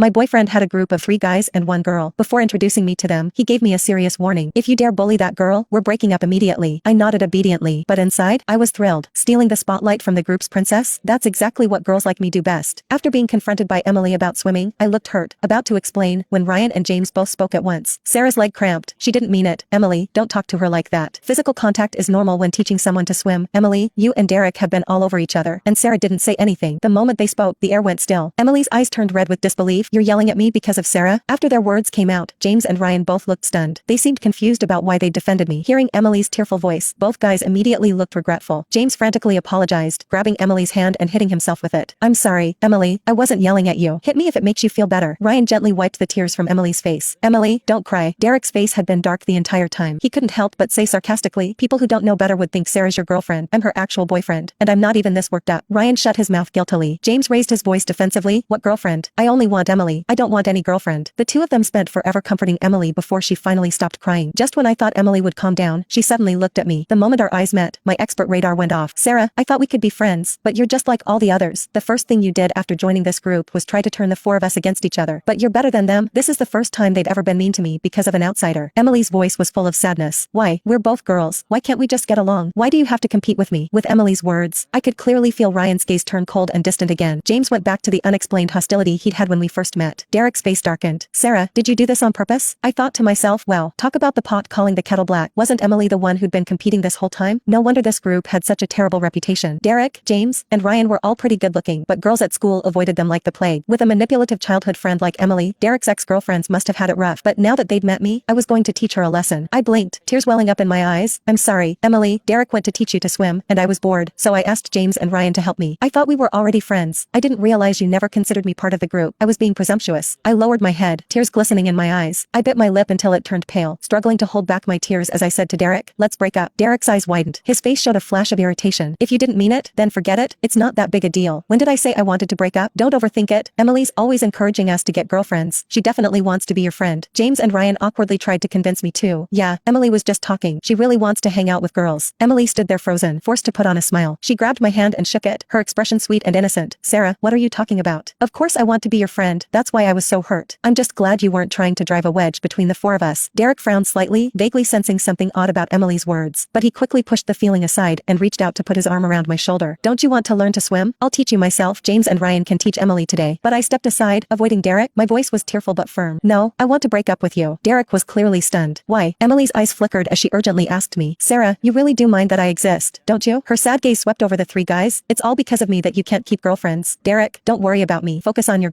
My boyfriend had a group of 3 guys and 1 girl. Before introducing me to them, he gave me a serious warning. If you dare bully that girl, we're breaking up immediately. I nodded obediently, but inside, I was thrilled. Stealing the spotlight from the group's princess? That's exactly what girls like me do best. After being confronted by Emily about swimming, I looked hurt, about to explain, when Ryan and James both spoke at once. Sarah's leg cramped. She didn't mean it. Emily, don't talk to her like that. Physical contact is normal when teaching someone to swim. Emily, you and Derek have been all over each other. And Sarah didn't say anything. The moment they spoke, the air went still. Emily's eyes turned red with disbelief. You're yelling at me because of Sarah? After their words came out, James and Ryan both looked stunned. They seemed confused about why they defended me. Hearing Emily's tearful voice, both guys immediately looked regretful. James frantically apologized, grabbing Emily's hand and hitting himself with it. I'm sorry, Emily, I wasn't yelling at you. Hit me if it makes you feel better. Ryan gently wiped the tears from Emily's face. Emily, don't cry. Derek's face had been dark the entire time. He couldn't help but say sarcastically, people who don't know better would think Sarah's your girlfriend. I'm her actual boyfriend, and I'm not even this worked up. Ryan shut his mouth guiltily. James raised his voice defensively. What girlfriend? I only want Emily. I don't want any girlfriend. The two of them spent forever comforting Emily before she finally stopped crying. Just when I thought Emily would calm down, she suddenly looked at me. The moment our eyes met, my expert radar went off. Sarah, I thought we could be friends, but you're just like all the others. The first thing you did after joining this group was try to turn the 4 of us against each other. But you're better than them. This is the first time they'd ever been mean to me because of an outsider. Emily's voice was full of sadness. Why? We're both girls. Why can't we just get along? Why do you have to compete with me? With Emily's words, I could clearly feel Ryan's gaze turn cold and distant again. James went back to the unexplained hostility he'd had when we first met. Derek's face darkened. Sarah, did you do this on purpose? I thought to myself, well, talk about the pot calling the kettle black. Wasn't Emily the one who'd been competing this whole time? No wonder this group had such a terrible reputation. Derek, James, and Ryan were all pretty good looking, but girls at school avoided them like the plague. With a manipulative childhood friend like Emily, Derek's ex-girlfriends must have had it rough. But now that they'd met me, I was going to teach her a lesson. I blinked, tears welling up in my eyes. I'm sorry, Emily, Derek went to teach you to swim, and I was bored, so I asked James and Ryan to help me. I thought we were already friends. I didn't realize you never considered me part of the group. I was being presumptuous. I lowered my head, tears glistening in my eyes. I bit my lip until it turned pale, struggling to hold back my tears as I said to Derek, let's break up. Derek's eyes widened. His face showed a flash of irritation. If you didn't mean it, then forget it. It's not that big a deal. When did I say I wanted to break up? Don't overthink it. Emily's always encouraging us to get girlfriends. She definitely wants to be your friend. James and Ryan awkwardly tried to convince me too. Yeah, Emily was just talking. She really wants to hang out with girls. Emily stood there frozen, forced to put on a smile. She grabbed my hand and shook it, her expression sweet and innocent. Sarah, what are you talking about? Of course I want to be your friend. That's why I was so hurt. I'm just glad you weren't trying to drive a wedge between the 4 of us. Derek frowned slightly, vaguely sensing something odd about Emily's words, but he quickly pushed the feeling aside and reached out to put his arm around my shoulder. Don't you want to learn to swim? I'll teach you myself. James and Ryan can teach Emily today. But I stepped aside, avoiding Derek. My voice was tearful but firm. No, I want to break up with you. Derek was clearly stunned. Why? Emily's eyes flickered as she urgently asked me. Sarah, you really do mind that I exist, don't you? Her sad gaze swept over the 3 guys. It's all because of me that you can't keep girlfriends. Derek, don't worry about me. Focus on your